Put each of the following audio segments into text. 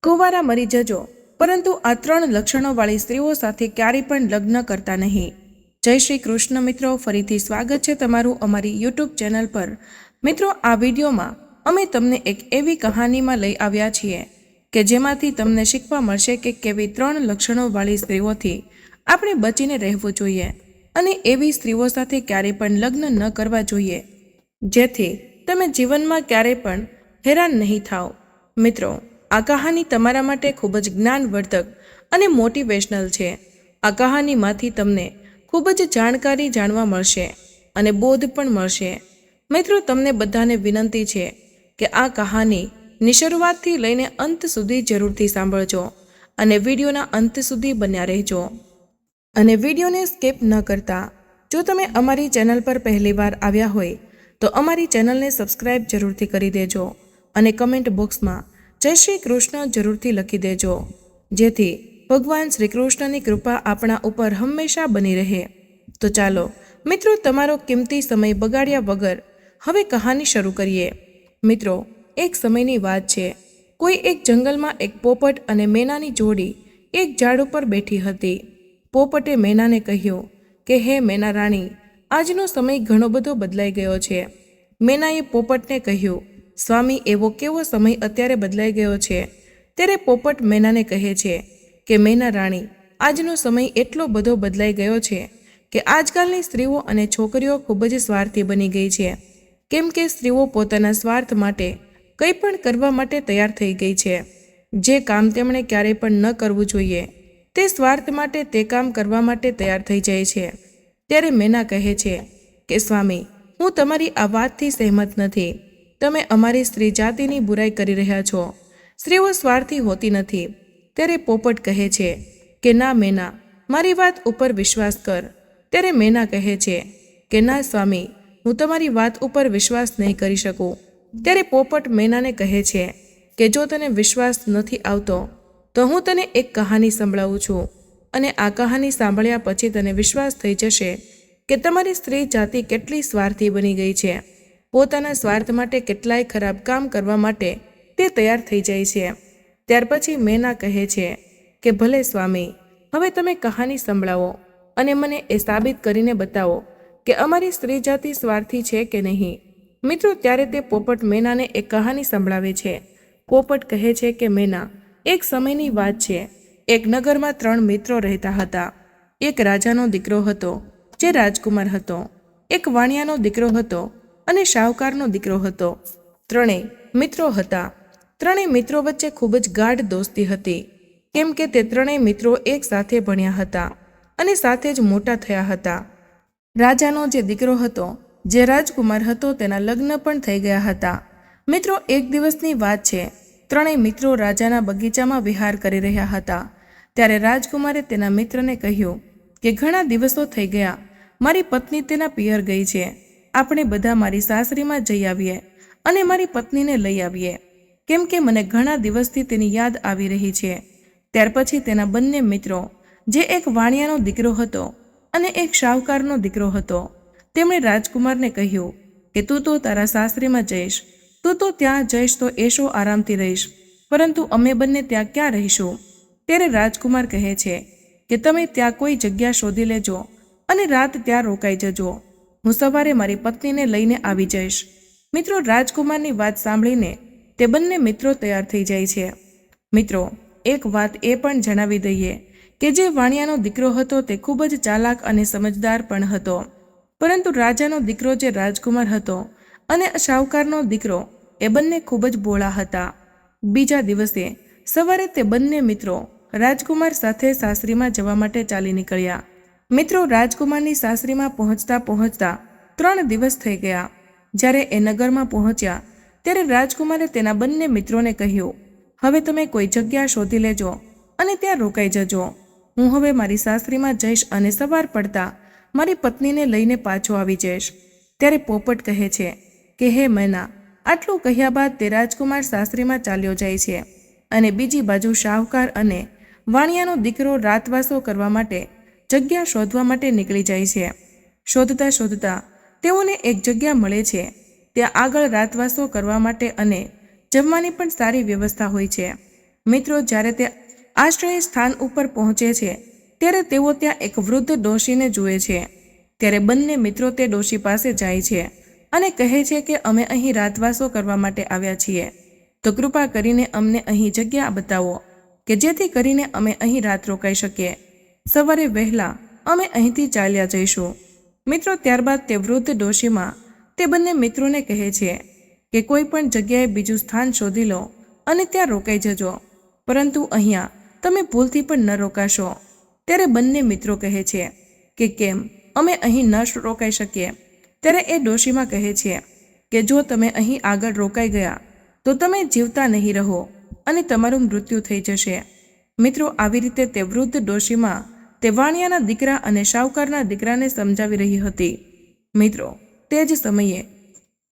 કુંવારા મરી જજો, પરંતુ આ 3 લક્ષણોવાળી સ્ત્રીઓ સાથે ક્યારેય પણ લગ્ન કરતા નહીં. જય શ્રી કૃષ્ણ મિત્રો, ફરીથી સ્વાગત છે તમારું અમારી યુટ્યુબ ચેનલ પર. મિત્રો, આ વિડીયોમાં અમે તમને એક એવી કહાનીમાં લઈ આવ્યા છીએ કે જેમાંથી તમને શીખવા મળશે કે કેવી 3 લક્ષણોવાળી સ્ત્રીઓથી આપણે બચીને રહેવું જોઈએ અને એવી સ્ત્રીઓ સાથે ક્યારેય પણ લગ્ન ન કરવા જોઈએ જેથી તમે જીવનમાં ક્યારેય પણ હેરાન નહીં થાઓ. મિત્રો, આ કહાની તમારા માટે ખૂબ જ જ્ઞાનવર્ધક અને મોટિવેશનલ છે. આ કહાનીમાંથી તમને ખૂબ જ જાણકારી જાણવા મળશે અને બોધ પણ મળશે. મિત્રો, તમને બધાને વિનંતી છે કે આ કહાનીની શરૂઆતથી લઈને અંત સુધી જરૂરથી સાંભળજો અને વિડીયોના અંત સુધી બન્યા રહેજો. અને વિડીયોને સ્કીપ ન કરતા જો તમે અમારી ચેનલ પર પહેલીવાર આવ્યા હોય તો અમારી ચેનલને સબસ્ક્રાઇબ જરૂરથી કરી દેજો અને કમેન્ટ બોક્સમાં જય શ્રી કૃષ્ણ જરૂરથી લખી દેજો, જેથી ભગવાન શ્રી કૃષ્ણની કૃપા આપણા ઉપર હંમેશા બની રહે. તો ચાલો મિત્રો, તમારો કિંમતી સમય બગાડ્યા વગર હવે કહાની શરૂ કરીએ. મિત્રો, એક સમયની વાત છે. કોઈ એક જંગલમાં એક પોપટ અને મેનાની જોડી એક ઝાડ ઉપર બેઠી હતી. પોપટે મેનાને કહ્યું કે હે મેના રાણી, આજનો સમય ઘણો બધો બદલાઈ ગયો છે. મેનાએ પોપટને કહ્યું, સ્વામી, એવો કેવો સમય અત્યારે બદલાઈ ગયો છે? ત્યારે પોપટ મેનાને કહે છે કે મેના રાણી, આજનો સમય એટલો બધો બદલાઈ ગયો છે કે આજકાલની સ્ત્રીઓ અને છોકરીઓ ખૂબ જ સ્વાર્થી બની ગઈ છે. કેમ કે સ્ત્રીઓ પોતાના સ્વાર્થ માટે કંઈ પણ કરવા માટે તૈયાર થઈ ગઈ છે. જે કામ તેમણે ક્યારેય પણ ન કરવું જોઈએ તે સ્વાર્થ માટે તે કામ કરવા માટે તૈયાર થઈ જાય છે. ત્યારે મેના કહે છે કે સ્વામી, હું તમારી આ વાતથી સહેમત નથી. તમે અમારી સ્ત્રી જાતિની બુરાઈ કરી રહ્યા છો. સ્ત્રીઓ સ્વાર્થી હોતી નથી. ત્યારે પોપટ કહે છે કે ના મેના, મારી વાત ઉપર વિશ્વાસ કર. ત્યારે મેના કહે છે કે ના સ્વામી, હું તમારી વાત ઉપર વિશ્વાસ નહીં કરી શકું. ત્યારે પોપટ મેનાને કહે છે કે જો તને વિશ્વાસ નથી આવતો તો હું તને એક કહાની સંભળાવું છું અને આ કહાની સાંભળ્યા પછી તને વિશ્વાસ થઈ જશે કે તમારી સ્ત્રી જાતિ કેટલી સ્વાર્થી બની ગઈ છે. પોતાના સ્વાર્થ માટે કેટલાય ખરાબ કામ કરવા માટે તે તૈયાર થઈ જાય છે. ત્યાર પછી મેના કહે છે કે ભલે સ્વામી, હવે તમે કહાની સંભળાવો અને મને એ સાબિત કરીને બતાવો કે અમારી સ્ત્રી જાતિ સ્વાર્થી છે કે નહીં. મિત્રો, ત્યારે તે પોપટ મેનાને એક કહાની સંભળાવે છે. પોપટ કહે છે કે મેના, એક સમયની વાત છે. એક નગરમાં 3 મિત્રો રહેતા હતા. એક રાજાનો દીકરો હતો જે રાજકુમાર હતો, એક વાણિયાનો દીકરો હતો અને શાહુકારનો દીકરો હતો. 3 મિત્રો હતા. 3 મિત્રો વચ્ચે ખૂબ જ ગાઢ દોસ્તી હતી, કેમ કે તે 3 મિત્રો એક સાથે ભણ્યા હતા અને સાથે જ મોટા થયા હતા. રાજાનો જે દીકરો હતો, જે રાજકુમાર હતો, તેના લગ્ન પણ થઈ ગયા હતા. મિત્રો, એક દિવસની વાત છે. 3 મિત્રો રાજાના બગીચામાં વિહાર કરી રહ્યા હતા. ત્યારે રાજકુમારે તેના મિત્રને કહ્યું કે ઘણા દિવસો થઈ ગયા, મારી પત્ની તેના પિયર ગઈ છે. આપણે બધા મારી સાસરીમાં જઈ આવીએ અને મારી પત્નીને લઈ આવીએ, કેમ કે મને ઘણા દિવસથી તેની યાદ આવી રહી છે. ત્યાર પછી તેના બંને મિત્રો, જે એક વાણિયાનો દીકરો હતો અને એક શાહુકારનો દીકરો હતો, તેમણે રાજકુમારને કહ્યું કે તું તો તારા સાસરીમાં જઈશ, તું તો ત્યાં જઈશ તો એશો આરામથી રહીશ, પરંતુ અમે બંને ત્યાં ક્યાં રહીશું? ત્યારે રાજકુમાર કહે છે કે તમે ત્યાં કોઈ જગ્યા શોધી લેજો અને રાત ત્યાં રોકાઈ જજો. હું સવારે મારી પત્નીને લઈને આવી જઈશ. મિત્રો, રાજકુમારની વાત સાંભળીને તે બંને મિત્રો તૈયાર થઈ જાય છે. મિત્રો, એક વાત એ પણ જણાવી દઈએ કે જે વાણિયાનો દીકરો હતો તે ખૂબ જ ચાલાક અને સમજદાર પણ હતો, પરંતુ રાજાનો દીકરો જે રાજકુમાર હતો અને શાહુકારનો દીકરો એ બંને ખૂબ જ ભોળા હતા. બીજા દિવસે સવારે તે બંને મિત્રો રાજકુમાર સાથે સાસરીમાં જવા માટે ચાલી નીકળ્યા. મિત્રો, રાજકુમારની સાસરીમાં પહોંચતા પહોંચતા 3 દિવસ થઈ ગયા. જ્યારે એ નગરમાં પહોંચ્યા ત્યારે રાજકુમારે તેના બંને મિત્રોને કહ્યું, હવે તમે કોઈ જગ્યા શોધી લેજો અને ત્યાં રોકાઈ જજો. હું હવે મારી સાસરીમાં જઈશ અને સવાર પડતા મારી પત્નીને લઈને પાછો આવી જઈશ. ત્યારે પોપટ કહે છે કે હે મેના, આટલું કહ્યા બાદ તે રાજકુમાર સાસરીમાં ચાલ્યો જાય છે અને બીજી બાજુ શાહુકાર અને વાણિયાનો દીકરો રાતવાસો કરવા માટે જગ્યા શોધવા માટે નીકળી જાય છે. શોધતા શોધતા તેઓને એક જગ્યા મળે છે. ત્યાં આગળ રાતવાસો કરવા માટે અને જમવાની પણ સારી વ્યવસ્થા હોય છે. મિત્રો, જ્યારે તે આશ્રય સ્થાન ઉપર પહોંચે છે ત્યારે તેઓ ત્યાં એક વૃદ્ધ ડોશીને જુએ છે. ત્યારે બંને મિત્રો તે ડોશી પાસે જાય છે અને કહે છે કે અમે અહીં રાતવાસો કરવા માટે આવ્યા છીએ, તો કૃપા કરીને અમને અહીં જગ્યા બતાવો કે જેથી કરીને અમે અહીં રાત રોકાઈ શકીએ. સવારે વહેલા અમે અહીંથી ચાલ્યા જઈશું. મિત્રો, ત્યારબાદ તે વૃદ્ધ ડોશીમાં તે બંને મિત્રોને કહે છે કે કોઈ પણ જગ્યાએ બીજું સ્થાન શોધી લો અને ત્યાં રોકાઈ જજો, પરંતુ અહીંયા તમે ભૂલથી પણ ન રોકાશો. ત્યારે બંને મિત્રો કહે છે કે કેમ, અમે અહીં ન રોકાઈ શકીએ. ત્યારે એ ડોશીમાં કહે છે કે જો તમે અહીં આગળ રોકાઈ ગયા તો તમે જીવતા નહીં રહો અને તમારું મૃત્યુ થઈ જશે. મિત્રો, આવી રીતે તે વૃદ્ધ ડોશીમાં તે વાણિયાના દીકરા અને શાહુકારના દીકરાને સમજાવી રહી હતી. મિત્રો, તે જ સમયે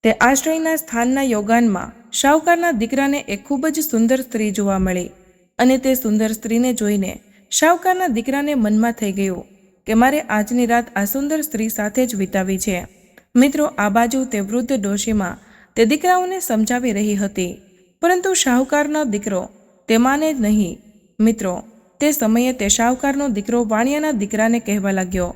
તે આશ્રયના સ્થાનના યોગાનમાં શાહુકારના દીકરાને એક ખૂબ જ સુંદર સ્ત્રી જોવા મળી અને તે સુંદર સ્ત્રીને જોઈને શાહુકારના દીકરાને મનમાં થઈ ગયું કે મારે આજની રાત આ સુંદર સ્ત્રી સાથે જ વિતાવી છે. મિત્રો, આ બાજુ તે વૃદ્ધ ડોશીમાં તે દીકરાઓને સમજાવી રહી હતી, પરંતુ શાહુકારનો દીકરો તે માને જ નહીં. મિત્રો, તે સમયે તે શાહુકારનો દીકરો વાણિયાના દીકરાને કહેવા લાગ્યો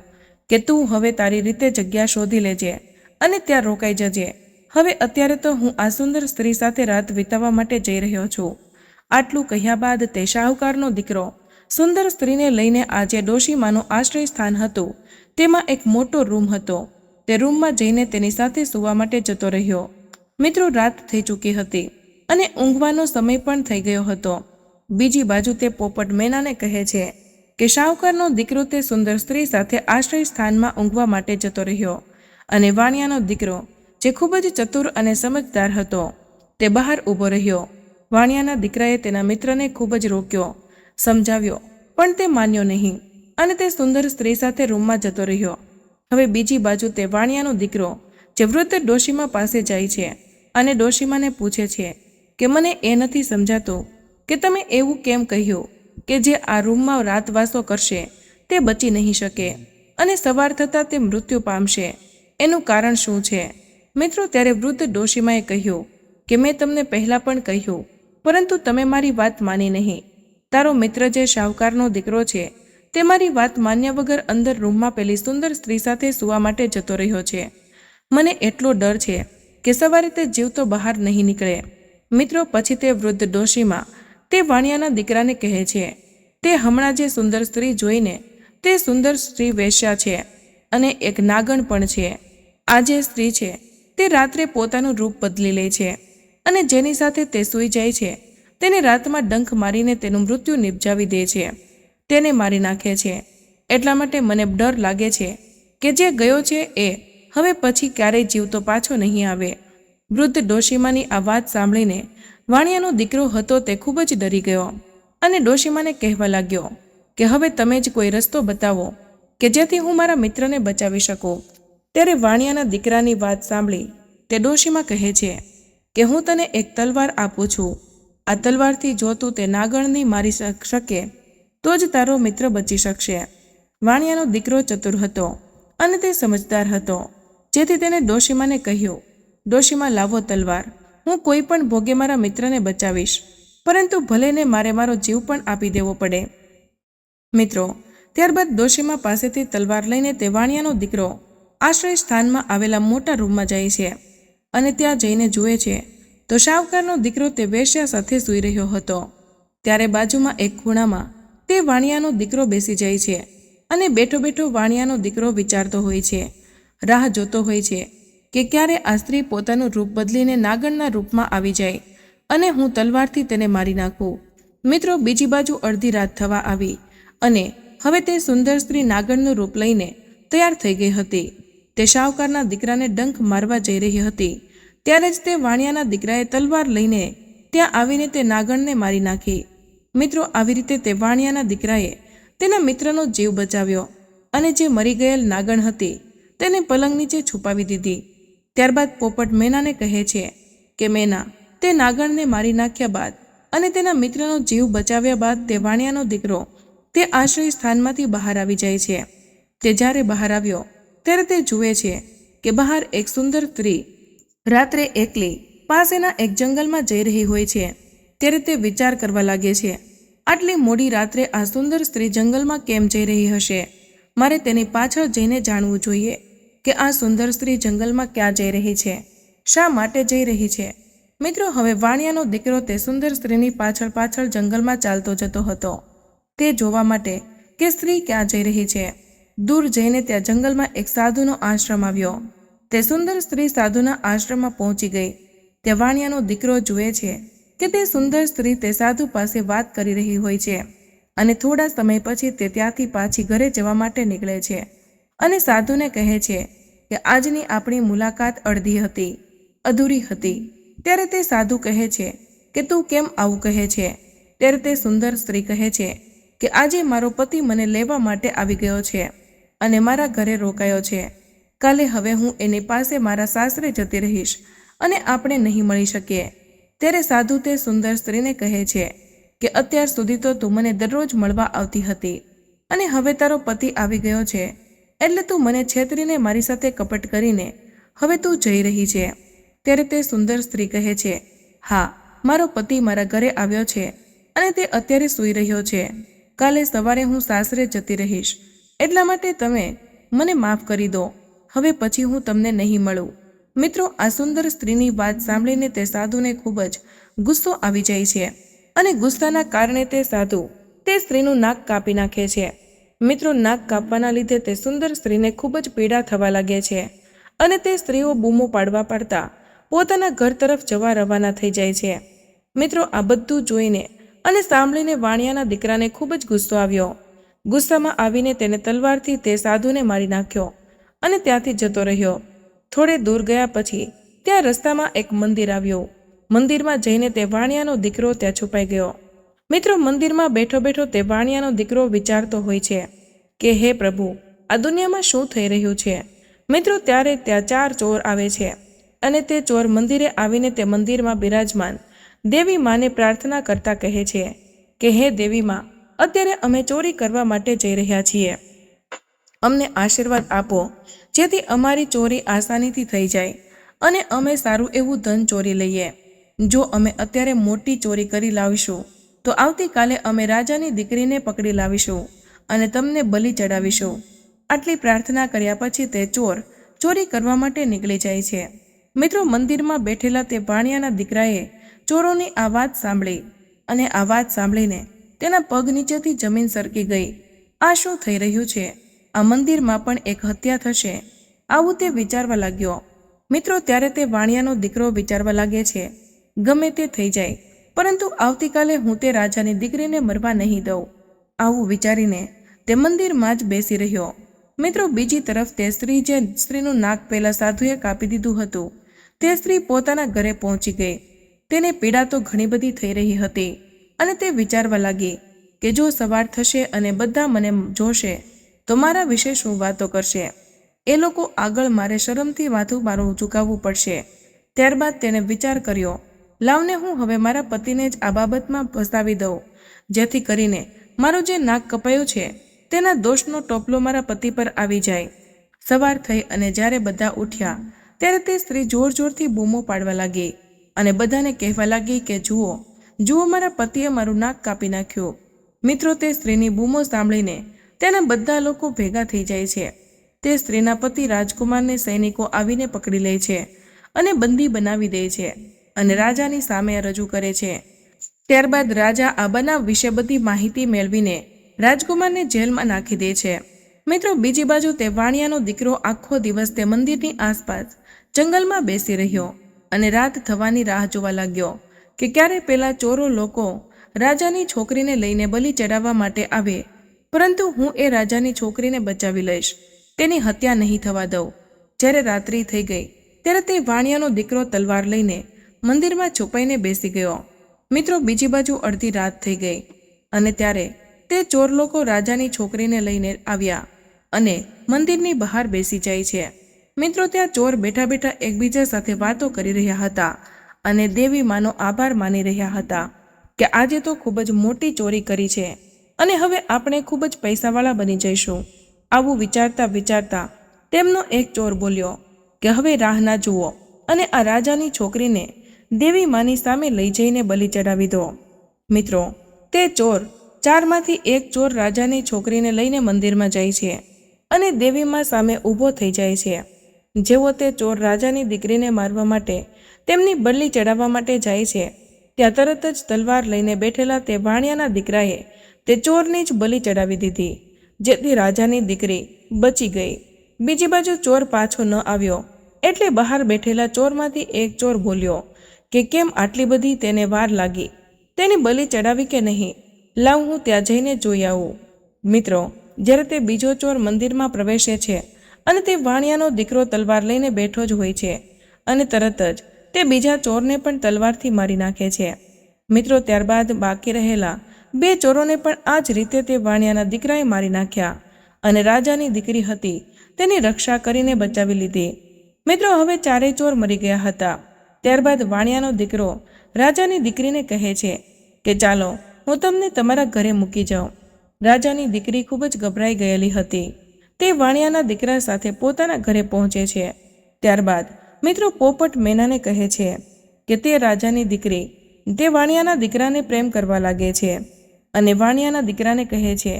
કે તું હવે તારી રીતે જગ્યા શોધી લેજે અને ત્યાં રોકાઈ જજે. હવે અત્યારે તો હું આ સુંદર સ્ત્રી સાથે રાત વિતાવવા માટે જઈ રહ્યો છું. આટલું કહ્યા બાદ તે શાહુકારનો દીકરો સુંદર સ્ત્રીને લઈને આ જે ડોશીમાનું આશ્રય સ્થાન હતું તેમાં એક મોટો રૂમ હતો. તે રૂમમાં જઈને તેની સાથે સૂવા માટે જતો રહ્યો. મિત્રો, રાત થઈ ચૂકી હતી અને ઊંઘવાનો સમય પણ થઈ ગયો હતો. બીજી બાજુ તે પોપટ મેનાને કહે છે કે શાહુકારનો દીકરો તે સુંદર સ્ત્રી સાથે આશ્રય સ્થાનમાં ઊંઘવા માટે જતો રહ્યો અને વાણિયાનો દીકરો જે ખૂબ જ ચતુર અને સમજદાર હતો તે બહાર ઊભો રહ્યો. વાણિયાના દીકરાએ તેના મિત્રને ખૂબ જ રોક્યો, સમજાવ્યો, પણ તે માન્યો નહીં અને તે સુંદર સ્ત્રી સાથે રૂમમાં જતો રહ્યો. હવે બીજી બાજુ તે વાણિયાનો દીકરો જે વૃદ્ધ ડોશીમા પાસે જાય છે અને ડોશીમાને પૂછે છે કે મને એ નથી સમજાતું કે તમે એવું કેમ કહ્યું કે જે આ રૂમમાં રાતવાસો કરશે તે બચી નહીં શકે અને સવાર થતાં તે મૃત્યુ પામશે. એનું કારણ શું છે? મિત્રો, ત્યારે વૃદ્ધ ડોશીમાએ કહ્યું કે મેં તમને પહેલાં પણ કહ્યું, પરંતુ તમે મારી વાત માની નહીં. તારો મિત્ર જે શાહુકારનો દીકરો છે તે મારી વાત માન્યા વગર અંદર રૂમમાં પેલી સુંદર સ્ત્રી સાથે સૂવા માટે જતો રહ્યો છે. મને એટલો ડર છે કે સવારે તે જીવતો બહાર નહીં નીકળે. મિત્રો, પછી તે વૃદ્ધ ડોશીમાં તે વાણિયાના દીકરાને કહે છે તે હમણાં જે સુંદર સ્ત્રી જોઈને તે સુંદર સ્ત્રી વેશ્યા છે અને એક નાગણ પણ છે. આ જે સ્ત્રી છે તે રાત્રે પોતાનું રૂપ બદલી લે છે અને જેની સાથે તે સૂઈ જાય છે તેને રાતમાં ડંખ મારીને તેનું મૃત્યુ નિપજાવી દે છે, તેને મારી નાખે છે. એટલા માટે મને ડર લાગે છે કે જે ગયો છે એ હવે પછી ક્યારેય જીવતો પાછો નહીં આવે. વૃદ્ધ ડોશીમાની આ વાત સાંભળીને વાણિયાનો દીકરો હતો તે ખૂબ જ ડરી ગયો અને ડોશીમાને કહેવા લાગ્યો કે હવે તમે જ કોઈ રસ્તો બતાવો કે જેથી હું મારા મિત્રને બચાવી શકું. ત્યારે વાણિયાના દીકરાની વાત સાંભળી તે ડોશીમા કહે છે કે હું તને એક તલવાર આપું છું. આ તલવારથી જો તું તે નાગણને મારી શકે તો જ તારો મિત્ર બચી શકશે. વાણિયાનો દીકરો ચતુર હતો અને તે સમજદાર હતો, જેથી તેને ડોશીમાને કહ્યું, ડોશીમા, લાવો તલવાર, હું કોઈ પણ ભોગે મારા મિત્રને બચાવીશ, પરંતુ ભલે ને મારે મારો જીવ પણ આપી દેવો પડે. મિત્રો, ત્યારબાદ ડોશીમા પાસેથી તલવાર લઈને તે વાણિયાનો દીકરો આશ્રય સ્થાનમાં આવેલા મોટા રૂમમાં જાય છે અને ત્યાં જઈને જુએ છે તો શાહુકારનો દીકરો તે વેશ્યા સાથે સૂઈ રહ્યો હતો. ત્યારે બાજુમાં એક ખૂણામાં તે વાણિયાનો દીકરો બેસી જાય છે અને બેઠો બેઠો વાણિયાનો દીકરો વિચારતો હોય છે, રાહ જોતો હોય છે કે ક્યારે આ સ્ત્રી પોતાનું રૂપ બદલીને નાગણના રૂપમાં આવી જાય અને હું તલવારથી તેને મારી નાખું. મિત્રો, બીજી બાજુ અડધી રાત થવા આવી અને હવે તે સુંદર સ્ત્રી નાગણનું રૂપ લઈને તૈયાર થઈ ગઈ હતી. તે શાહુકારના દીકરાને ડંખ મારવા જઈ રહી હતી. ત્યારે જ તે વાણિયાના દીકરાએ તલવાર લઈને ત્યાં આવીને તે નાગણને મારી નાખી. મિત્રો, આવી રીતે તે વાણિયાના દીકરાએ તેના મિત્રનો જીવ બચાવ્યો અને જે મરી ગયેલ નાગણ હતી તેને પલંગ નીચે છુપાવી દીધી. ત્યારબાદ પોપટ મેનાને કહે છે કે મેના, તે નાગણને મારી નાખ્યા બાદ અને તેના મિત્રનો જીવ બચાવ્યા બાદ તે વાણિયાનો દીકરો તે આશ્રય સ્થાનમાંથી બહાર આવી જાય છે. તે જ્યારે બહાર આવ્યો ત્યારે તે જુએ છે કે બહાર એક સુંદર સ્ત્રી રાત્રે એકલી પાસેના એક જંગલમાં જઈ રહી હોય છે. ત્યારે તે વિચાર કરવા લાગે છે, આટલી મોડી રાત્રે આ સુંદર સ્ત્રી જંગલમાં કેમ જઈ રહી હશે? મારે તેની પાછળ જઈને જાણવું જોઈએ કે આ સુંદર સ્ત્રી જંગલમાં ક્યાં જઈ રહી છે, શા માટે જઈ રહી છે? મિત્રો, હવે વાણિયાનો દીકરો તે સુંદર સ્ત્રીની પાછળ પાછળ જંગલમાં ચાલતો જતો હતો, તે જોવા માટે કે સ્ત્રી ક્યાં જઈ રહી છે. દૂર જઈને ત્યાં જંગલમાં એક સાધુનો આશ્રમ આવ્યો. તે સુંદર સ્ત્રી સાધુના આશ્રમમાં પહોંચી ગઈ. તે વાણિયાનો દીકરો જુએ છે કે તે સુંદર સ્ત્રી તે સાધુ પાસે વાત કરી રહી હોય છે અને થોડા સમય પછી તે ત્યાંથી પાછી ઘરે જવા માટે નીકળે છે અને સાધુને કહે છે કે આજની આપણી મુલાકાત અડધી હતી, અધૂરી હતી. ત્યારે તે સાધુ કહે છે કે તું કેમ આવું કહે છે? ત્યારે તે સુંદર સ્ત્રી કહે છે કે આજે મારો પતિ મને લેવા માટે આવી ગયો છે અને મારા ઘરે રોકાયો છે. કાલે હવે હું એની પાસે મારા સાસરે જતી રહીશ અને આપણે નહીં મળી શકીએ. ત્યારે સાધુ તે સુંદર સ્ત્રીને કહે છે કે અત્યાર સુધી તો તું મને દરરોજ મળવા આવતી હતી અને હવે તારો પતિ આવી ગયો છે એટલે તું મને છેતરીને મારી સાથે કપટ કરીને હવે તું જઈ રહી છે. ત્યારે તે સુંદર સ્ત્રી કહે છે, હા, મારો પતિ મારા ઘરે આવ્યો છે અને તે અત્યારે સૂઈ રહ્યો છે. કાલે સવારે હું સાસરે જતી રહીશ, એટલા માટે તમે મને માફ કરી દો. હવે પછી હું તમને નહીં મળું. મિત્રો, આ સુંદર સ્ત્રીની વાત સાંભળીને તે સાધુને ખૂબ જ ગુસ્સો આવી જાય છે અને ગુસ્સાના કારણે તે સાધુ તે સ્ત્રીનું નાક કાપી નાખે છે. મિત્રો, નાક કાપવાના લીધે તે સુંદર સ્ત્રીને ખૂબ જ પીડા થવા લાગે છે અને તે સ્ત્રીઓ બૂમો પાડવા પાડતા પોતાના ઘર તરફ જવા રવાના થઈ જાય છે. મિત્રો, આ બધું જોઈને અને સાંભળીને વાણિયાના દીકરાને ખૂબ જ ગુસ્સો આવ્યો. ગુસ્સામાં આવીને તેને તલવારથી તે સાધુને મારી નાખ્યો અને ત્યાંથી જતો રહ્યો. થોડે દૂર ગયા પછી ત્યાં રસ્તામાં એક મંદિર આવ્યું. મંદિરમાં જઈને તે વાણિયાનો દીકરો ત્યાં છુપાઈ ગયો. મિત્રો, મંદિરમાં બેઠો બેઠો તે વાણિયાનો દીકરો વિચારતો હોય છે કે હે પ્રભુ, આ દુનિયામાં શું થઈ રહ્યું છે? મિત્રો, ત્યારે ત્યાં 4 ચોર આવે છે અને તે ચોર મંદિરે આવીને તે મંદિરમાં બિરાજમાન દેવી માને પ્રાર્થના કરતા કહે છે કે હે દેવી માં, અત્યારે અમે ચોરી કરવા માટે જઈ રહ્યા છીએ. અમને આશીર્વાદ આપો જેથી અમારી ચોરી આસાનીથી થઈ જાય અને અમે સારું એવું ધન ચોરી લઈએ. જો અમે અત્યારે મોટી ચોરી કરી લાવીશું તો આવતીકાલે અમે રાજાની દીકરીને પકડી લાવીશું અને તમને બલિ ચડાવીશું. આટલી પ્રાર્થના કર્યા પછી તે ચોર ચોરી કરવા માટે નીકળી જાય છે. મિત્રો, મંદિરમાં બેઠેલા તે વાણિયાના દીકરાએ ચોરોની આ વાત સાંભળી અને આ વાત સાંભળીને તેના પગ નીચેથી જમીન સરકી ગઈ. આ શું થઈ રહ્યું છે? આ મંદિરમાં પણ એક હત્યા થશે, આવું તે વિચારવા લાગ્યો. મિત્રો, ત્યારે તે વાણિયાનો દીકરો વિચારવા લાગે છે, ગમે તે થઈ જાય પરંતુ આવતીકાલે હું તે રાજાની દીકરીને મરવા નહીં દઉં. આવું વિચારીને તે મંદિરમાં જ બેસી રહ્યો. મિત્રો, બીજી તરફ તે સ્ત્રી જે સ્ત્રીનું નાક પહેલા સાધુએ કાપી દીધું હતું, તે સ્ત્રી પોતાના ઘરે પહોંચી ગઈ. તેને પીડા તો ઘણી બધી થઈ રહી હતી અને તે વિચારવા લાગી કે જો સવાર થશે અને બધા મને જોશે તો મારા વિશે શું વાતો કરશે? એ લોકો આગળ મારે શરમથી માથું મારું ઝુકાવવું પડશે. ત્યારબાદ તેણે વિચાર કર્યો, લાવને હું હવે મારા પતિને જ આ બાબતમાં ફસાવી દઉં, જેથી કરીને મારું જે નાક કપાયું છે તેના દોષનો ટોપલો મારા પતિ પર આવી જાય. સવાર થઈ અને જ્યારે બધા ઉઠ્યા ત્યારે તે સ્ત્રી જોર જોરથી બૂમો પાડવા લાગી અને બધાને કહેવા લાગી કે જુઓ જુઓ, મારા પતિએ મારું નાક કાપી નાખ્યું. મિત્રો, તે સ્ત્રીની બૂમો સાંભળીને તેના બધા લોકો ભેગા થઈ જાય છે. તે સ્ત્રીના પતિ રાજકુમારને સૈનિકો આવીને પકડી લે છે અને બંદી બનાવી દે છે અને રાજાની સામે રજૂ કરે છે. ત્યારબાદ રાજા આ બનાવ વિશે બધી માહિતી મેળવીને રાજકુમારને જેલમાં નાખી દે છે. મિત્રો, બીજી બાજુ તે વાણિયાનો દીકરો આખો દિવસ તે મંદિરની આસપાસ જંગલમાં બેસી રહ્યો અને રાત થવાની રાહ જોવા લાગ્યો કે ક્યારે પેલા ચોરો લોકો રાજાની છોકરીને લઈને બલિ ચડાવવા માટે આવે, પરંતુ હું એ રાજાની છોકરીને બચાવી લઈશ, તેની હત્યા નહીં થવા દઉં. જ્યારે રાત્રિ થઈ ગઈ ત્યારે તે વાણિયાનો દીકરો તલવાર લઈને મંદિરમાં છુપાઈને બેસી ગયો. મિત્રો, બીજી બાજુ અડધી રાત થઈ ગઈ અને ત્યારે તે ચોર લોકો રાજાની છોકરીને લઈને આવ્યા અને મંદિરની બહાર બેસી જાય છે. મિત્રો, ત્યાં ચોર બેઠા બેઠા એકબીજા સાથે વાતો કરી રહ્યા હતા અને દેવી માનો આભાર માની રહ્યા હતા કે આજે તો ખૂબ જ મોટી ચોરી કરી છે અને હવે આપણે ખૂબ જ પૈસાવાળા બની જઈશું. આવું વિચારતા વિચારતા તેમનો એક ચોર બોલ્યો કે હવે રાહ ના જુઓ અને આ રાજાની છોકરીને દેવી માની સામે લઈ જઈને બલિ ચડાવી દો. મિત્રો, તે ચોર 4માંથી એક ચોર રાજાની છોકરીને લઈને મંદિરમાં જાય છે અને દેવીમાં સામે ઊભો થઈ જાય છે. જેવો તે ચોર રાજાની દીકરીને મારવા માટે તેમની બલિ ચડાવવા માટે જાય છે, ત્યાં તરત જ તલવાર લઈને બેઠેલા તે વાણિયાના દીકરાએ તે ચોરની જ બલિ ચડાવી દીધી, જેથી રાજાની દીકરી બચી ગઈ. બીજી બાજુ ચોર પાછો ન આવ્યો એટલે બહાર બેઠેલા ચોરમાંથી એક ચોર બોલ્યો કે કેમ આટલી બધી તેને વાર લાગી, તેની બલિ ચડાવી કે નહીં? લાવ હું ત્યાં જઈને જોઈ આવું. મિત્રો, જ્યારે તે બીજો ચોર મંદિરમાં પ્રવેશે છે અને તે વાણિયાનો દીકરો તલવાર લઈને બેઠો જ હોય છે અને તરત જ તે બીજા ચોરને પણ તલવારથી મારી નાખે છે. મિત્રો, ત્યારબાદ બાકી રહેલા 2 ચોરોને પણ આ જ રીતે તે વાણિયાના દીકરાએ મારી નાખ્યા અને રાજાની દીકરી હતી તેની રક્ષા કરીને બચાવી લીધી. મિત્રો, હવે 4 ચોર મરી ગયા હતા. ત્યારબાદ વાણિયાનો દીકરો રાજાની દીકરીને કહે છે કે ચાલો હું તમને તમારા ઘરે મૂકી જાઉં. રાજાની દીકરી ખૂબ જ ગભરાઈ ગયેલી હતી. તે વાણિયાના દીકરા સાથે પોતાના ઘરે પહોંચે છે. ત્યારબાદ મિત્રો પોપટ મેનાને કહે છે કે તે રાજાની દીકરી તે વાણિયાના દીકરાને પ્રેમ કરવા લાગે છે અને વાણિયાના દીકરાને કહે છે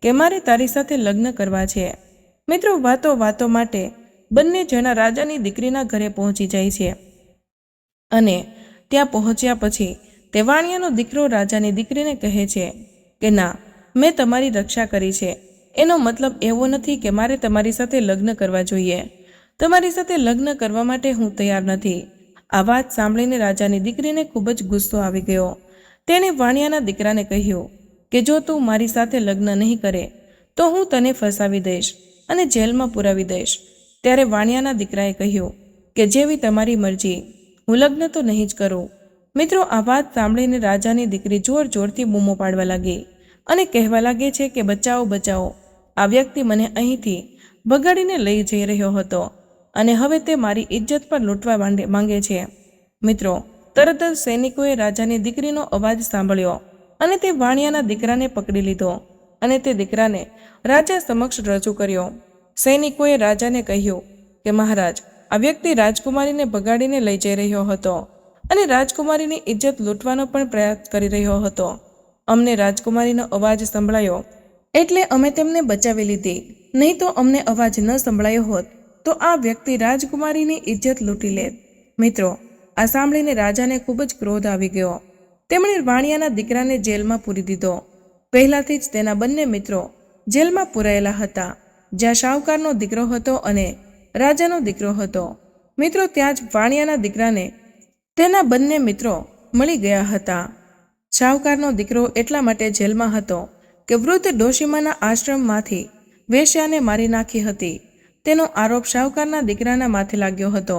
કે મારે તારી સાથે લગ્ન કરવા છે. મિત્રો, વાતો વાતો માટે બંને જણા રાજાની દીકરીના ઘરે પહોંચી જાય છે અને ત્યાં પહોંચ્યા પછી તે વાણિયાનો દીકરો રાજાની દીકરીને કહે છે કે ના, મેં તમારી રક્ષા કરી છે. એનો મતલબ એવો નથી કે મારે તમારી સાથે લગ્ન કરવા જોઈએ. તમારી સાથે લગ્ન કરવા માટે હું તૈયાર નથી. આ વાત સાંભળીને રાજાની દીકરીને ખૂબ જ ગુસ્સો આવી ગયો. તેણે વાણિયાના દીકરાને કહ્યું કે જો તું મારી સાથે લગ્ન નહીં કરે તો હું તને ફસાવી દઈશ અને જેલમાં પુરાવી દઈશ. ત્યારે વાણિયાના દીકરાએ કહ્યું કે જેવી તમારી મરજી, હું લગ્ન તો નહીં જ કરું. મિત્રો, આ વાત સાંભળીને રાજાની દીકરી જોર જોરથી બૂમો પાડવા લાગી અને કહેવા લાગે છે કે બચાવો બચાવો, આ વ્યક્તિ મને અહીંથી ભગાડીને લઈ જઈ રહ્યો હતો અને હવે તે મારી ઇજ્જત પર લૂંટવા માંગે છે. મિત્રો, તરત જ સૈનિકોએ રાજાની દીકરીનો અવાજ સાંભળ્યો અને તે વાણિયાના દીકરાને પકડી લીધો અને તે દીકરાને રાજા સમક્ષ રજૂ કર્યો. સૈનિકોએ રાજાને કહ્યું કે મહારાજ, આ વ્યક્તિ રાજકુમારીને ભગાડીને લઈ જઈ રહ્યો હતો અને રાજકુમારીની ઇજ્જત લૂંટવાનો પણ પ્રયાસ કરી રહ્યો હતો. અમને રાજકુમારીનો અવાજ સંભળાયો એટલે અમે તેમને બચાવી લીધી, નહીં તો અમને અવાજ ન સંભળાયો હોત તો આ વ્યક્તિ રાજકુમારીની ઇજ્જત લૂંટી લેત. મિત્રો, આ સાંભળીને રાજાને ખૂબ જ ક્રોધ આવી ગયો. તેમણે વાણિયાના દીકરાને જેલમાં પૂરી દીધો. પહેલાથી જ તેના બંને મિત્રો જેલમાં પૂરાયેલા હતા, જ્યાં શાહુકારનો દીકરો હતો અને રાજાનો દીકરો હતો. મિત્રો, ત્યાં જ વાણિયાના દીકરાને તેના બંને મિત્રો મળી ગયા હતા. શાહુકારનો દીકરો એટલા માટે જેલમાં હતો કે વૃદ્ધ ડોશીમાના આશ્રમમાંથી વેશ્યાને મારી નાખી હતી. તેનો આરોપ શાહુકારના દીકરાના માથે લાગ્યો હતો.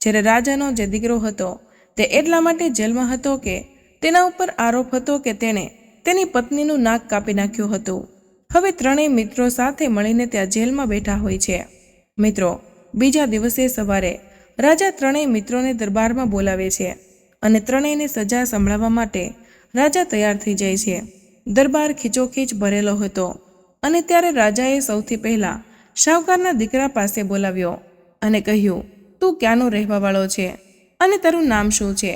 જ્યારે રાજાનો જે દીકરો હતો તે એટલા માટે જેલમાં હતો કે તેના ઉપર આરોપ હતો કે તેણે તેની પત્નીનું નાક કાપી નાખ્યું હતું. હવે ત્રણેય મિત્રો સાથે મળીને ત્યાં જેલમાં બેઠા હોય છે. મિત્રો, બીજા દિવસે સવારે રાજા ત્રણેય મિત્રોને દરબારમાં બોલાવે છે અને ત્રણેયને સજા સંભળાવવા માટે રાજા તૈયાર થઈ જાય છે. દરબાર ખીચોખીચ ભરેલો હતો અને ત્યારે રાજાએ સૌથી પહેલા શાહુકારના દીકરા પાસે બોલાવ્યો અને કહ્યું, તું ક્યાંનો રહેવાવાળો છે અને તારું નામ શું છે?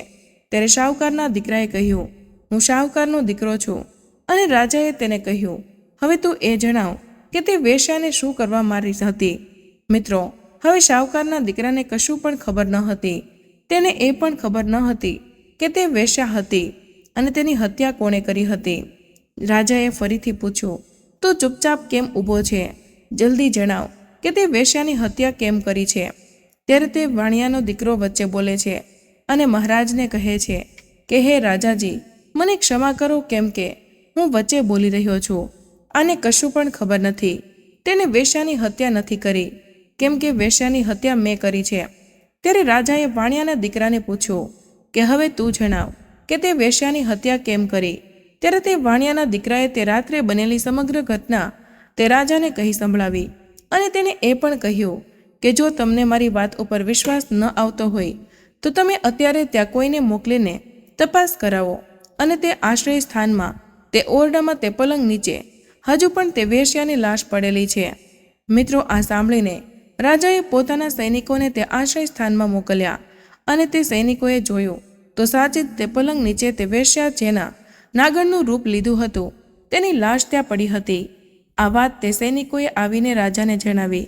ત્યારે શાહુકારના દીકરાએ કહ્યું, હું શાહુકારનો દીકરો છું. અને રાજાએ તેને કહ્યું, હવે તું એ જણાવ કે તે વેશ્યાને શું કરવા મારી હતી? મિત્રો, હવે શાહુકારના દીકરાને કશું પણ ખબર ન હતી. તેને એ પણ ખબર ન હતી કે તે વેશ્યા હતી અને તેની હત્યા કોણે કરી હતી. રાજાએ ફરીથી પૂછ્યું, તું ચૂપચાપ કેમ ઊભો છે? જલ્દી જણાવ કે તે વેશ્યાની હત્યા કેમ કરી છે? ત્યારે તે વાણિયાનો દીકરો વચ્ચે બોલે છે અને મહારાજને કહે છે કે હે રાજાજી, મને ક્ષમા કરો, કેમ કે હું વચ્ચે બોલી રહ્યો છું. આને કશું પણ ખબર નથી. તેને વેશ્યાની હત્યા નથી કરી, કેમ કે વેશ્યાની હત્યા મેં કરી છે. ત્યારે રાજાએ વાણિયાના દીકરાને પૂછ્યું કે હવે તું જણાવ કે તે વેશ્યાની હત્યા કેમ કરી? ત્યારે તે વાણિયાના દીકરાએ તે રાત્રે બનેલી સમગ્ર ઘટના તે રાજાને કહી સંભળાવી અને તેણે એ પણ કહ્યું કે જો તમને મારી વાત ઉપર વિશ્વાસ ન આવતો હોય તો તમે અત્યારે ત્યાં કોઈને મોકલીને તપાસ કરાવો અને તે આશ્રય સ્થાનમાં, તે ઓરડામાં, તે પલંગ નીચે હજુ પણ તે વેશ્યાની લાશ પડેલી છે. મિત્રો, આ સાંભળીને રાજાએ પોતાના સૈનિકોને તે આશ્રય સ્થાનમાં મોકલ્યા અને તે સૈનિકોએ જોયું તો સાચે જ તે પલંગ નીચે તે વેશ્યા જેના નાગણનું રૂપ લીધું હતું તેની લાશ ત્યાં પડી હતી. આ વાત તે સૈનિકોએ આવીને રાજાને જણાવી.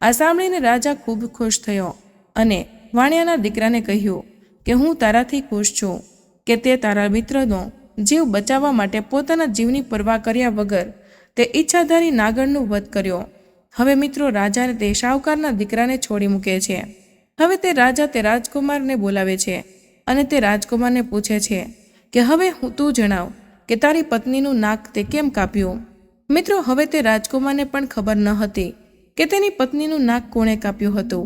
આ સાંભળીને રાજા ખૂબ ખુશ થયો અને વાણિયાના દીકરાને કહ્યું કે હું તારાથી ખુશ છું કે તે તારા મિત્રનો જીવ બચાવવા માટે પોતાના જીવની પરવા કર્યા વગર તે ઈચ્છાધારી નાગણનું વધ કર્યો. હવે મિત્રો રાજાને તે શાહુકારના દીકરાને છોડી મૂકે છે. હવે તે રાજા તે રાજકુમારને બોલાવે છે અને તે રાજકુમારને પૂછે છે કે હવે તું જણાવ કે તારી પત્નીનું નાક તે કેમ કાપ્યું. મિત્રો હવે તે રાજકુમારને પણ ખબર ન હતી કે તેની પત્નીનું નાક કોણે કાપ્યું હતું,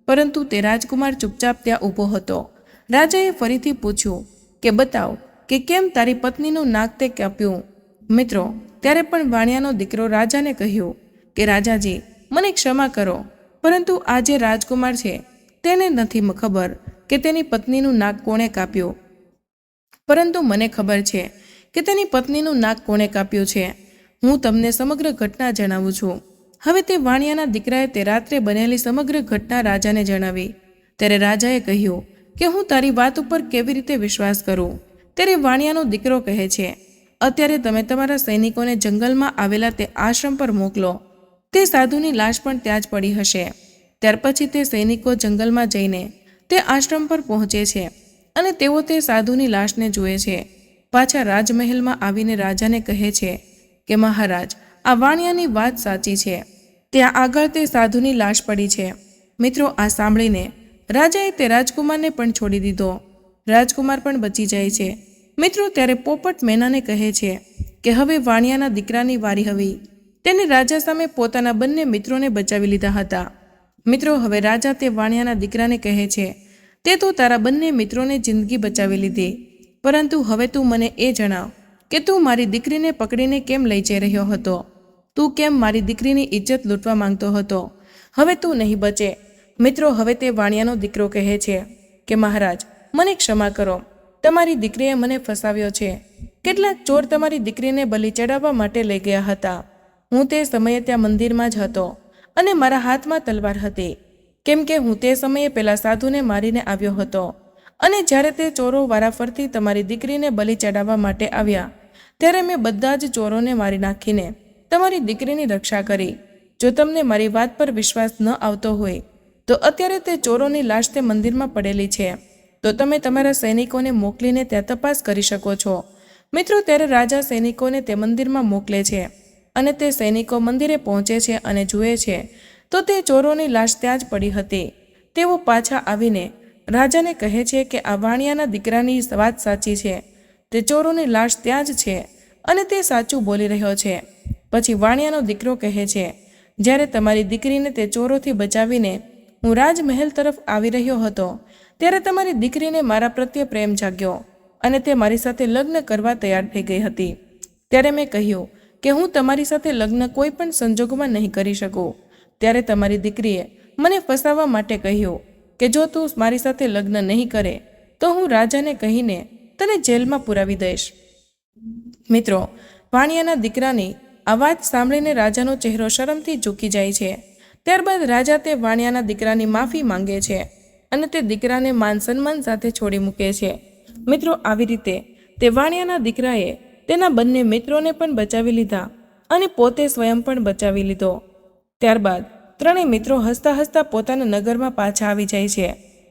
પરંતુ તે રાજકુમાર ચૂપચાપ ત્યાં ઊભો હતો. રાજાએ ફરીથી પૂછ્યું કે બતાવ કે કેમ તારી પત્નીનું નાક તે કાપ્યું. મિત્રો ત્યારે પણ વાણિયાનો દીકરો રાજાને કહ્યું કે રાજાજી મને ક્ષમા કરો, પરંતુ આ જે રાજકુમાર છે તેને નથી ખબર કે તેની પત્નીનું નાક કોણે કાપ્યું, પરંતુ મને ખબર છે કે તેની પત્નીનું નાક કોણે કાપ્યું છે. હું તમને સમગ્ર ઘટના જણાવું છું. હવે તે વાણિયાના દીકરાએ તે રાત્રે બનેલી સમગ્ર ઘટના રાજાને જણાવી. ત્યારે રાજાએ કહ્યું કે હું તારી વાત ઉપર કેવી રીતે વિશ્વાસ કરું. ત્યારે વાણિયાનો દીકરો કહે છે અત્યારે તમે તમારા સૈનિકોને જંગલમાં આવેલા તે આશ્રમ પર મોકલો. તે સાધુની લાશ પણ ત્યાં જ પડી હશે. ત્યાર પછી તે સૈનિકો જંગલમાં જઈને તે આશ્રમ પર પહોંચે છે અને તેઓ તે સાધુની લાશને જુએ છે. પાછા રાજમહેલમાં આવીને રાજાને કહે છે કે મહારાજ આ વાણિયાની વાત સાચી છે, ત્યાં આગળ તે સાધુની લાશ પડી છે. મિત્રો આ સાંભળીને રાજાએ તે રાજકુમારને પણ છોડી દીધો. રાજકુમાર પણ બચી જાય છે. મિત્રો ત્યારે પોપટ મેનાને કહે છે કે હવે વાણિયાના દીકરાની વારી આવી. તેને રાજા સામે પોતાના બંને મિત્રોને બચાવી લીધા હતા. મિત્રો હવે રાજા તે વાણિયાના દીકરાને કહે છે તે તો તારા બંને મિત્રોને જિંદગી બચાવી લીધી, પરંતુ હવે તું મને એ જણાવ કે તું મારી દીકરીને પકડીને કેમ લઈ જઈ રહ્યો હતો. તું કેમ મારી દીકરીની ઇજ્જત લૂંટવા માંગતો હતો. હવે તું નહીં બચે. મિત્રો હવે તે વાણિયાનો દીકરો કહે છે કે મહારાજ મને ક્ષમા કરો, તમારી દીકરીએ મને ફસાવ્યો છે. કેટલાક ચોર તમારી દીકરીને બલિ ચડાવવા માટે લઈ ગયા હતા. હું તે સમયે ત્યાં મંદિરમાં જ હતો અને મારા હાથમાં તલવાર હતી, કેમ કે હું તે સમયે પેલા સાધુને મારીને આવ્યો હતો. અને જ્યારે તે ચોરો વારાફરતી તમારી દીકરીને બલિ ચડાવવા માટે આવ્યા ત્યારે મેં બધા જ ચોરોને મારી નાખીને તમારી દીકરીની રક્ષા કરી. જો તમને મારી વાત પર વિશ્વાસ ન આવતો હોય તો અત્યારે તે ચોરોની લાશ તે મંદિરમાં પડેલી છે, તો તમે તમારા સૈનિકોને મોકલીને ત્યાં તપાસ કરી શકો છો. મિત્રો ત્યારે રાજા સૈનિકોને તે મંદિરમાં મોકલે છે અને તે સૈનિકો મંદિરે પહોંચે છે અને જુએ છે તો તે ચોરોની લાશ ત્યાં જ પડી હતી. તેઓ પાછા આવીને રાજાને કહે છે કે આ વાણિયાના દીકરાની વાત સાચી છે, તે ચોરોની લાશ ત્યાં જ છે અને તે સાચું બોલી રહ્યો છે. પછી વાણિયાનો દીકરો કહે છે જ્યારે તમારી દીકરીને તે ચોરોથી બચાવીને હું રાજમહેલ તરફ આવી રહ્યો હતો ત્યારે તમારી દીકરીને મારા પ્રત્યે પ્રેમ જાગ્યો અને તે મારી સાથે લગ્ન કરવા તૈયાર થઈ ગઈ હતી. ત્યારે મેં કહ્યું કે હું તમારી સાથે લગ્ન કોઈ પણ સંજોગોમાં નહીં કરી શકું. ત્યારે તમારી દીકરીએ મને ફસાવવા માટે કહ્યું કે જો તું મારી સાથે લગ્ન નહીં કરે તો હું રાજાને કહીને તને જેલમાં પુરાવી દઈશ. મિત્રો વાણિયાના દીકરાની આ વાત સાંભળીને રાજાનો ચહેરો શરમથી ઝૂકી જાય છે. ત્યારબાદ રાજા તે વાણિયાના દીકરાની માફી માંગે છે અને તે દીકરાને માન સન્માન સાથે છોડી મૂકે છે. મિત્રો આવી રીતે તે વાણિયાના દીકરાએ તેના બંને મિત્રોને પણ બચાવી લીધા અને પોતે સ્વયં પણ બચાવી લીધો. ત્યારબાદ ત્રણેય મિત્રો હસતા હસતા પોતાના નગરમાં પાછા આવી જાય છે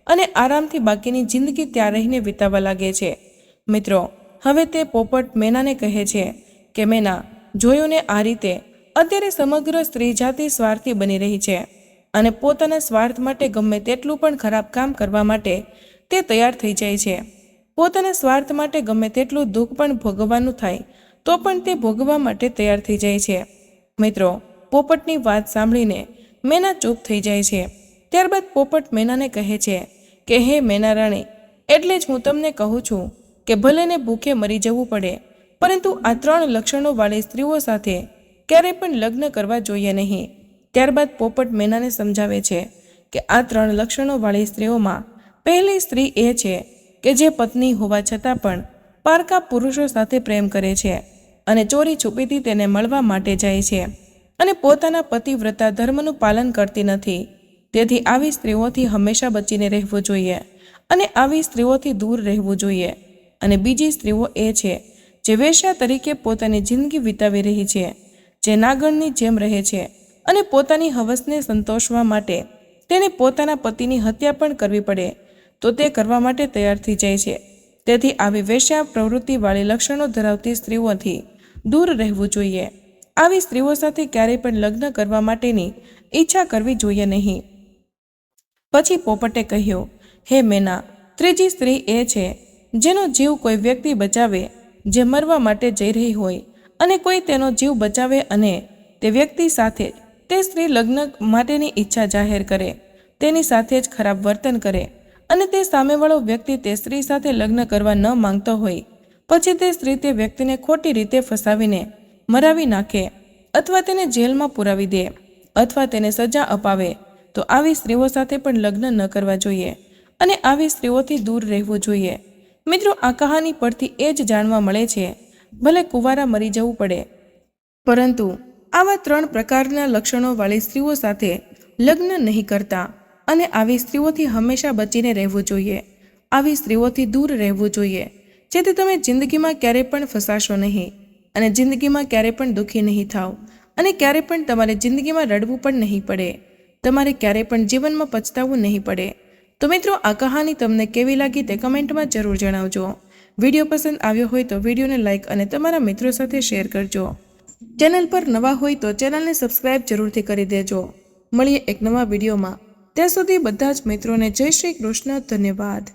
અને આરામથી બાકીની જિંદગી ત્યાં રહીને વિતાવવા લાગે છે. મિત્રો હવે તે પોપટ મેનાને કહે છે કે મેના, જોયું ને આ રીતે અત્યારે સમગ્ર સ્ત્રી જાતિ સ્વાર્થી બની રહી છે અને પોતાના સ્વાર્થ માટે ગમે તેટલું પણ ખરાબ કામ કરવા માટે તે તૈયાર થઈ જાય છે. પોતાના સ્વાર્થ માટે ગમે તેટલું દુઃખ પણ ભોગવવાનું થાય તો પણ તે ભોગવવા માટે તૈયાર થઈ જાય છે. મિત્રો પોપટની વાત સાંભળીને મેના ચૂપ થઈ જાય છે. ત્યારબાદ પોપટ મેનાને કહે છે કે હે મેના રાણી, એટલે જ હું તમને કહું છું કે ભલેને ભૂખે મરી જવું પડે, પરંતુ આ 3 લક્ષણોવાળી સ્ત્રીઓ સાથે ક્યારેય પણ લગ્ન કરવા જોઈએ નહીં. ત્યારબાદ પોપટ મેનાને સમજાવે છે કે આ 3 લક્ષણોવાળી સ્ત્રીઓમાં પહેલી સ્ત્રી એ છે કે જે પત્ની હોવા છતાં પણ પારકા પુરુષો સાથે પ્રેમ કરે છે અને ચોરી છુપીથી તેને મળવા માટે જાય છે અને પોતાના પતિવ્રતા ધર્મનું પાલન કરતી નથી. તેથી આવી સ્ત્રીઓથી હંમેશા બચીને રહેવું જોઈએ અને આવી સ્ત્રીઓથી દૂર રહેવું જોઈએ. અને બીજી સ્ત્રીઓ એ છે જે વેશ્યા તરીકે પોતાની જિંદગી વિતાવી રહી છે, જે નાગણની જેમ રહે છે અને પોતાની હવસને સંતોષવા માટે તેને પોતાના પતિની હત્યા પણ કરવી પડે તો તે કરવા માટે તૈયાર થઈ જાય છે. તેથી આવી વેશ્યા પ્રવૃત્તિવાળી લક્ષણો ધરાવતી સ્ત્રીઓથી દૂર રહેવું જોઈએ. આવી સ્ત્રીઓ સાથે ક્યારેય પણ લગ્ન કરવા માટેની ઈચ્છા કરવી જોઈએ નહીં. પછી પોપટે કહ્યું, હે મેના, ત્રીજી સ્ત્રી એ છે જેનો જીવ કોઈ વ્યક્તિ બચાવે જે મરવા માટે જઈ રહી હોય અને કોઈ તેનો જીવ બચાવે અને તે વ્યક્તિ સાથે તે સ્ત્રી લગ્ન માટેની ઈચ્છા જાહેર કરે, તેની સાથે જ ખરાબ વર્તન કરે અને તે સામેવાળો વ્યક્તિ તે સ્ત્રી સાથે લગ્ન કરવા ન માંગતો હોય, પછી તે સ્ત્રી તે વ્યક્તિને ખોટી રીતે ફસાવીને મરાવી નાખે અથવા તેને જેલમાં પુરાવી દે અથવા તેને સજા અપાવે તો આવી સ્ત્રીઓ સાથે પણ લગ્ન ન કરવા જોઈએ અને આવી સ્ત્રીઓથી દૂર રહેવું જોઈએ. મિત્રો, આ કહાની પરથી એ જ જાણવા મળે છે, ભલે કુંવારા મરી જવું પડે, પરંતુ આવા 3 પ્રકારના લક્ષણોવાળી સ્ત્રીઓ સાથે લગ્ન નહીં કરતા અને આવી સ્ત્રીઓથી હંમેશા બચીને રહેવું જોઈએ. આવી સ્ત્રીઓથી દૂર રહેવું જોઈએ, જેથી તમે જિંદગીમાં ક્યારેય પણ ફસાશો નહીં અને જિંદગીમાં ક્યારેય પણ દુઃખી નહીં થાવ અને ક્યારેય પણ તમારે જિંદગીમાં રડવું પણ નહીં પડે. તમારે ક્યારેય પણ જીવનમાં પછતાવું નહીં પડે. તો મિત્રો, આ કહાની તમને કેવી લાગી તે કમેન્ટમાં જરૂર જણાવજો. વિડીયો પસંદ આવ્યો હોય તો વિડીયોને લાઇક અને તમારા મિત્રો સાથે શેર કરજો. ચેનલ પર નવા હોય તો ચેનલને સબસ્ક્રાઇબ જરૂરથી કરી દેજો. મળીએ એક નવા વિડીયોમાં. ત્યાં સુધી બધા જ મિત્રોને જય શ્રી કૃષ્ણ. ધન્યવાદ.